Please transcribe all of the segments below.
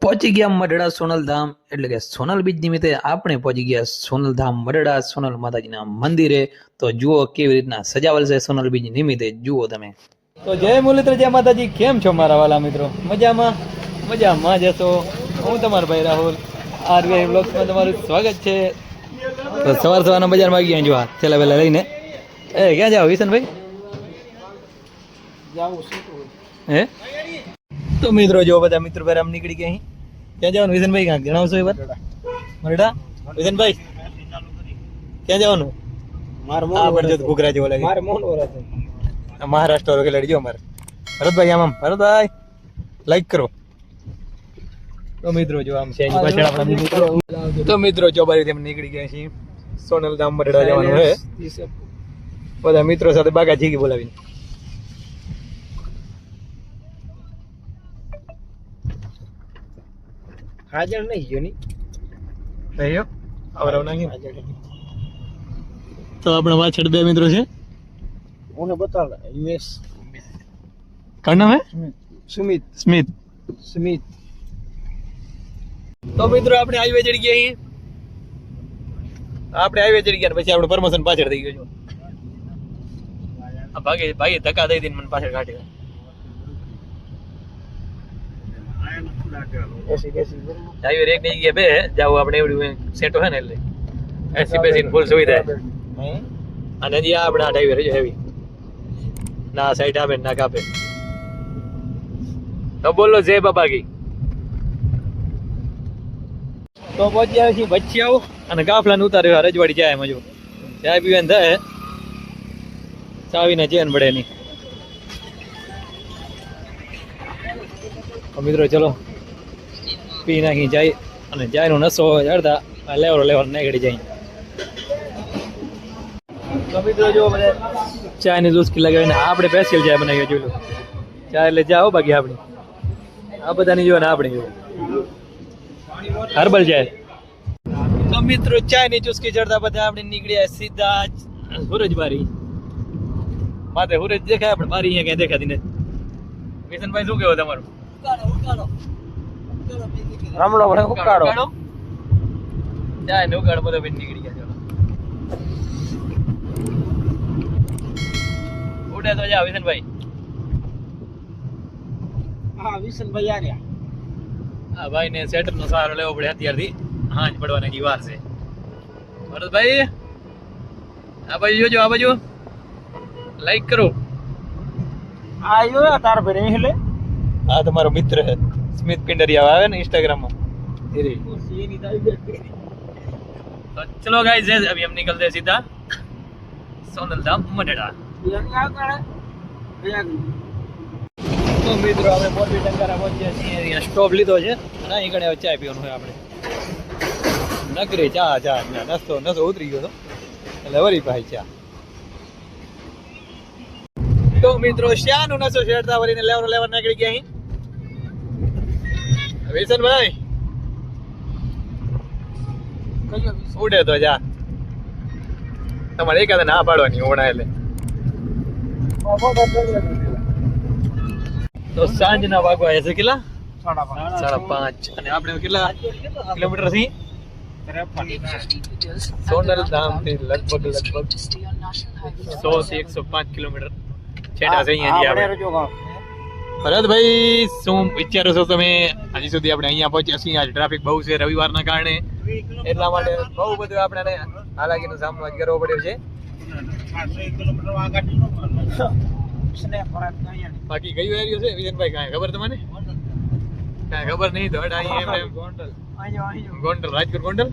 પહોંચી ગયા મઢડા સોનલધામ એટલે કે સોનલ બીજ નિમિત્તે આપણે પહોંચી ગયા સોનલધામ મઢડા સોનલ માતાજીના મંદિરે. તો જુઓ કેવી રીતના સજાવલ છે સોનલ બીજ નિમિત્તે, જુઓ તમે. તો જય મુરલીધર, જય માતાજી. કેમ છો મારા વાલા મિત્રો? મજામાં મજામાં જશો. હું તમારો ભાઈ રાહુલ, આરવીઆઈ બ્લોગ્સમાં તમારું સ્વાગત છે. તો સવારના બજારમાં આવી ગયા, જો આ છેલ્લા વહેલા લઈને. ક્યાં જાઓ વિશનભાઈ? હે તો મિત્રો જો બધા મિત્રો ભાઈ આમ નીકળી ગયા. અહીં ક્યાં જવાનું વિશનભાઈ? ક્યાંક જણાવશો એ વાર? મરડા વિશનભાઈ ક્યાં જવાનું? ઘૂઘરા જેવો લાગે. મહારાષ્ટ્ર વગેરે લડી જો મારે ભરતભાઈ. આમ ભરતભાઈ લાઈક કરો. તો મિત્રો જો આમ છે પાછળ આપણા મિત્રો. તો મિત્રો જો બારી તેમ નીકળી ગયા છીએ. સોનલધામ મઢડા જવાનું છે. બધા મિત્રો સાથે બાગા જીગી બોલાવીને. હાજર નહીં ગયો ની નહીં આવરાવ નાખી. તો આપણા પાછળ બે મિત્રો છે. ઓને બતાવ યુએસ કણ નામ હે? સુમિત. સ્મિત. સ્મિત. તો મિત્રો આપણે હાઈવે ચડી ગયા અહીં. આપણે હાઈવે ચડી ગયા પછી આપણું પ્રમોશન પાછળ થઈ ગયું. આ ભાગે ભાઈ ધક્કા દઈ દઈને મને પાછળ કાઢી. હાઈવે એક ની જગ્યાએ બે જાવ આપણે એવડું સેટો છે ને એટલે એસી બેસી ફૂલ સુવિધા. અને હજી આપણે આ હાઈવે રહ્યો હેવી ના સાઈડ આપે ના કાપે. તો બોલો જય બાબા કી. તો પહોંચી આવે છે ભજીયાઓ અને કાફલાને ઉતાર્યો રજવાડી જાય મજો. ચાય પીવાની થાય ચાવીને ચેન પડે નહીં. મિત્રો ચલો પી નાખી જાય અને જાયનો નસો અડધા લેવર નીકળી જાય. તો મિત્રો જો બધા ચાયની દુસ્કી લગાવીને આપણે સ્પેશિયલ ચાય બનાવી જોયું. ચા એટલે ચા હો બાકી આપણી આ બધાની જો ને આપણે જો હર્બલ ચાય. તો મિત્રો ચાયની ચુસ્કી ચડતા બધા આપણે નીકળ્યા સીધા હુરજબારી માથે. હુરજ દેખાય આપણે બારી અહીંયા ક્યાં દેખાતી નથી. કિશનભાઈ શું કહેવું તમારું? રમણો ભણે ઉકાળો ચાય ને ઉકાળો બધો નીકળી ગયા. ઉડે તો જા વિશનભાઈ. હા વિશનભાઈ આવ્યા. હા ભાઈ ને સેટર નો સહારો લેવો પડે અત્યારથી. હાંજ પડવાની હજી વાર છે. ભરતભાઈ આ બાજુ જોજો, આ બાજુ લાઈક કરો. આ જો તાર ભાઈ એટલે આ તમારો મિત્ર છે સ્મિત પિંડરિયા આવે ને इंस्टाग्राम में. तो चलो गाइस अभी हम निकलते हैं सीधा सोनलधाम मढ़ડા. તો મિત્રો આપણે મોરબી ટંકારા પહોંચ્યા છીએ. અહીંયા સ્ટોપ લીધો છે અને અહીં કણે ચાય પીવાનું હોય આપણે. નકરી ચા નસો ઉતરી ગયો હતો એટલે વરી ભાઈ ચા. તો મિત્રો શ્યાનું નસો શેરતા વરીને લેવર નીકળી ગયા અહીં. વિશનભાઈ ઉડે તો જા. તમારે એકાદ ના પાડવાની ઓણા એટલે. તો સાંજના વાગવા છે કેટલા? 5:30. અને આપણે કેટલા કિલોમીટર થી સોનલધામ થી લગભગ 100 થી 105 કિલોમીટર છેડા છે અહીંયા. ભરતભાઈ શું વિચારો છો તમે? હજી સુધી આપણે અહીંયા પહોંચ્યા છીએ. આજે ટ્રાફિક બહુ છે રવિવારના કારણે, એટલા માટે બહુ બધું આપણે હાલાકીનો સામનો કરવો પડ્યો છે. બાકી કયું એરિયો છે વિજયભાઈ? કાંઈ ખબર તમને? કાંઈ ખબર નહીં તો અહીંયા ગોંડલ, રાજકોટ ગોંડલ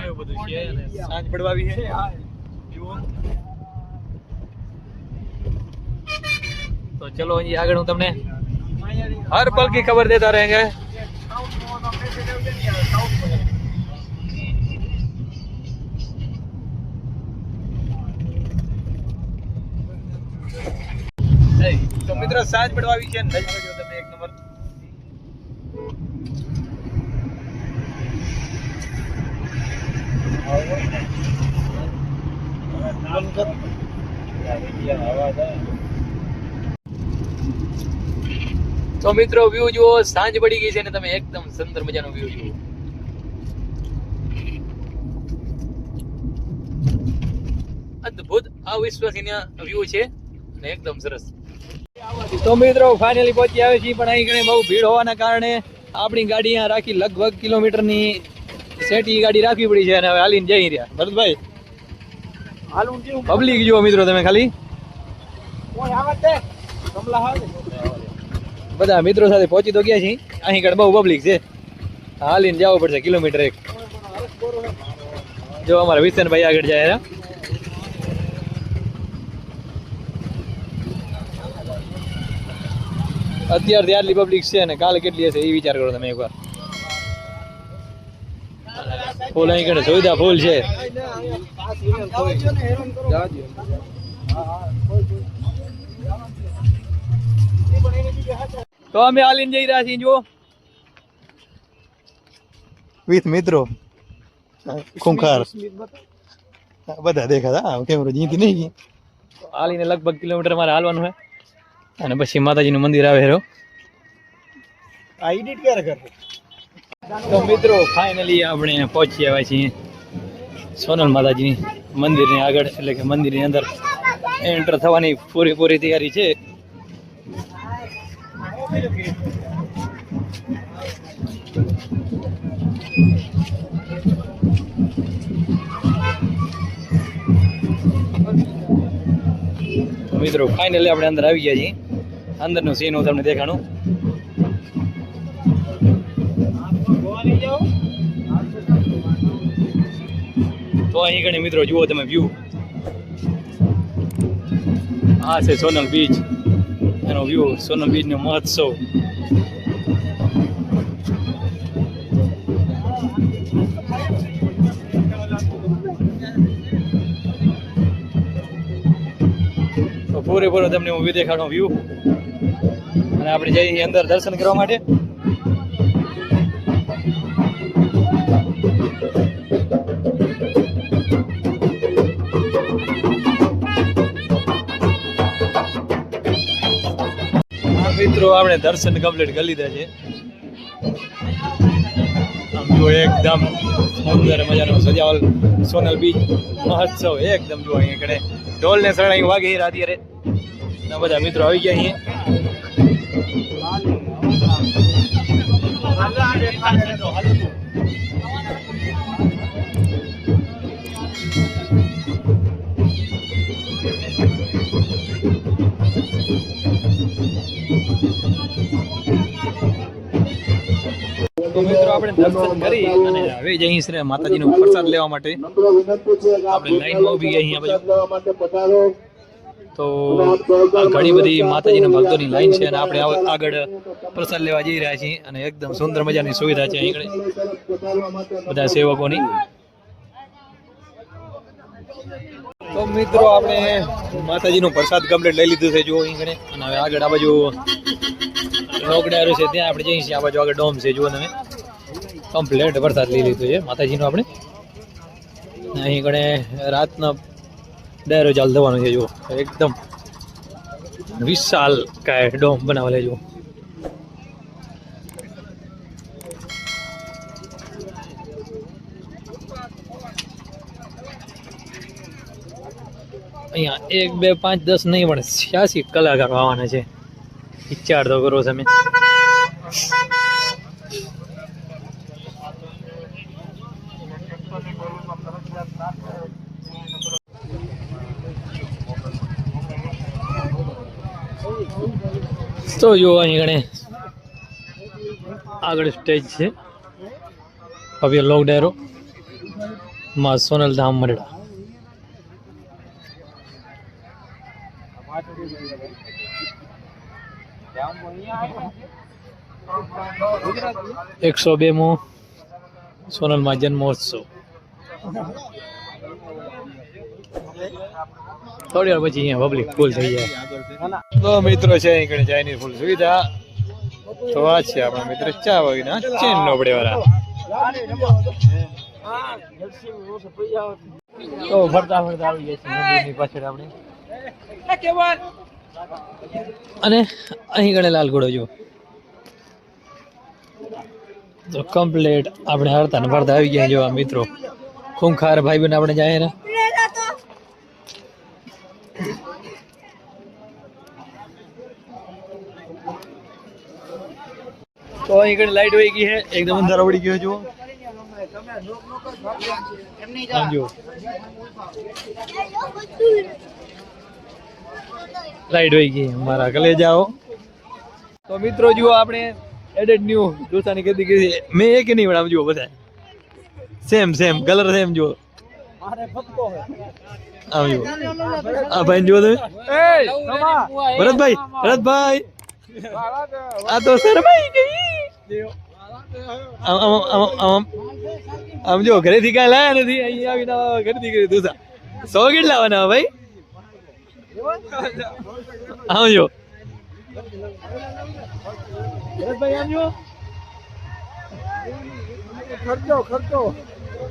એવું બધું છે. સાંજ પડવા આવી છે. तो चलो ये आगे हूँ तमने हर पल की खबर देता रहेंगे. तो मित्र साँझ પડવાવી છે. નજારો જો તમે એક નંબર. તો મિત્રો વ્યૂ જુઓ, સાંજ પડી ગઈ છે ને તમે એકદમ સુંદર મજાનો વ્યૂ જુઓ. અદ્ભુત અવિશ્વસનીય વ્યૂ છે અને એકદમ સરસ. તો મિત્રો ફાઇનલી પહોંચી આવે છે, પણ અહીં ઘણી બહુ ભીડ હોવાના કારણે આપણી ગાડી અહીંયા રાખી લગભગ કિલોમીટરની સેટી ગાડી રાખવી પડી છે અને હવે હાલીને જઈ રહ્યા. ભરતભાઈ પબ્લિક જુઓ મિત્રો તમે ખાલી, બધા મિત્રો સાથે પહોંચી તો ગયા છીએ. અહીં આગળ બહુ પબ્લિક છે, હાલીને જવું પડશે કિલોમીટર 1. જો અમારા વિસનભાઈ આગળ જાય. અત્યારથી આટલી પબ્લિક છે અને કાલે કેટલી હશે એ વિચાર કરો તમે એકવાર. ફૂલ અહીં આગળ સુવિધા ફૂલ છે. તો અમે હાલીને જઈ રહ્યા છીએ જુઓ, વિથ મિત્રો ખૂંખાર બધા દેખાતા. કેમેરો જીતી નહીં ગઈ. હાલીને લગભગ કિલોમીટર મારે હાલવાનું હોય અને પછી માતાજીનું મંદિર આવે હેરો. તો મિત્રો ફાઇનલી આપણે પહોંચી આવ્યા છીએ સોનલ માતાજીની મંદિરની આગળ, એટલે કે મંદિરની અંદર એન્ટર થવાની પૂરી તૈયારી છે. મિત્રો ફાઇનલી આપણે અંદર આવી ગયા છીએ. અંદરનું સીન હું તમને દેખાડું. તો અહીં ઘણી મિત્રો જુઓ તમે વ્યૂ. આ છે સોનલ બીચ, એનો વ્યૂ, સોનલ બીચનો મહોત્સવ. તો પૂરેપૂરો તમને હું વ્યૂ દેખાડો વ્યૂ. અને આપણે જઈએ અંદર દર્શન કરવા માટે. મિત્રો આપણે દર્શન કમ્પ્લીટ કરી લીધા છે. આમ જો એકદમ સુંદર મજાનો સજાવલ સોનલ બીચ મહોત્સવ એકદમ જો અહીં કડે ઢોલ ને શરણાઈ વાગે અત્યારે બધા મિત્રો આવી ગયા અહીંયા. તો મિત્રો આપણે દર્શન કરી અને હવે જઈ છે માતાજીનો પ્રસાદ લેવા માટે. આપણે લાઈનમાં ઉભી ગયા અહીંયા બાજુ. તો ઘણી બધી માતાજીના ભક્તોની લાઈન છે અને આપણે આગળ પ્રસાદ લેવા જઈ રહ્યા છીએ અને એકદમ સુંદર મજાની સુવિધા છે અહીં બધા સેવકોની. તો મિત્રો આપણે માતાજીનો પ્રસાદ કમ્પ્લીટ લઈ લીધું છે જો અહીં અને હવે આગળ આ બાજુ રોકડારું છે ત્યાં આપણે જઈએ છીએ. આ બાજુ આગળ ડોમ છે જુઓ તમે, કમ્પ્લીટ પ્રસાદ લઈ લીધું છે માતાજીનો આપણે. અહીં ગણે રાતના ડાયરો ચાલ થવાનું છે જુઓ, એકદમ વિશાલ કાય ડોમ બનાવેલો જુઓ. અહીંયા 1 2 5 10 નહીં પણ 86 કલાકારો આવવાના છે. વિચાર તો કરો તમે. તો જો અહીં ગણે આગળ સ્ટેજ છે ભવ્ય લોક ડાયરો માં સોનલ ધામ મરડા. એકસો 2મો સોનલમાં જન્મોત્સવ. થોડી વાર પછી અહીંયા પબ્લિક ફૂલ થઈ જાય. તો મિત્રો છે અહીં કણે ચાયની ફૂલ સુવિધા. તો આ છે આપણા મિત્ર ચા વગેરે ચેન નો પડે વાળા. તો ફરતા આવી ગયા છે મંદિરની પાછળ આપણે. અને અહીં ગણે લાલ ઘોડો જો તો કમ્પ્લેટ આપણે હરતા ને ભરતા આવી ગયા જોવા મિત્રો ખૂંખાર ભાઈ બહેન આપણે જાય ને તો અહીં કઈ લાઈટ વહી ગઈ છે એકદમ અંધારો પડી ગયો જો લાઈટ વહી ગઈ મારા કલે જાઓ તો મિત્રો જુઓ આપણે એડેડ ન્યુ દોસ્તાની ખેતી કરી મેં એક નહીં બનાવ જુઓ બધા સેમ કલર સેમ જુઓ આમ જુઓ આ ભાઈ જુઓ તમે ભરતભાઈ આ તો શરમાઈ ગઈ આમ જો ઘરેથી કાંઈ લાયા નથી અહીંયા આવીને ઘરેથી કરી દોસ્તા 100 કેટલા લાવવાના ભાઈ આમ જો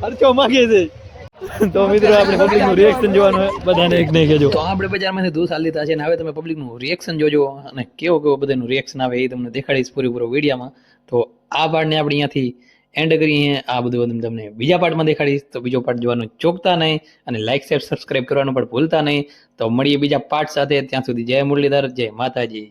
ખર્ચો માંગે છે તો મિત્રો આપણે પબ્લિક નું રિએક્શન જોવાનું બધાને એક નહીં કહેજો તો આપણે બજારમાંથી દૂધ હાલ લીધા છે અને હવે તમે પબ્લિક નું રિએક્શન જોજો અને કેવો બધાનું રિએક્શન આવે એ તમને દેખાડીશ પૂરેપૂરો વિડીયોમાં તો આ પાર્ટને આપણે અહીંયાથી એન્ડ કરીએ આ બધું તમને બીજા પાર્ટમાં દેખાડીશ તો બીજો પાર્ટ જોવાનું ચોકતા નહીં અને લાઈક શેર સબસ્ક્રાઇબ કરવાનું પણ ભૂલતા નહીં તો મળીએ બીજા પાર્ટ સાથે ત્યાં સુધી જય મુરલીધર જય માતાજી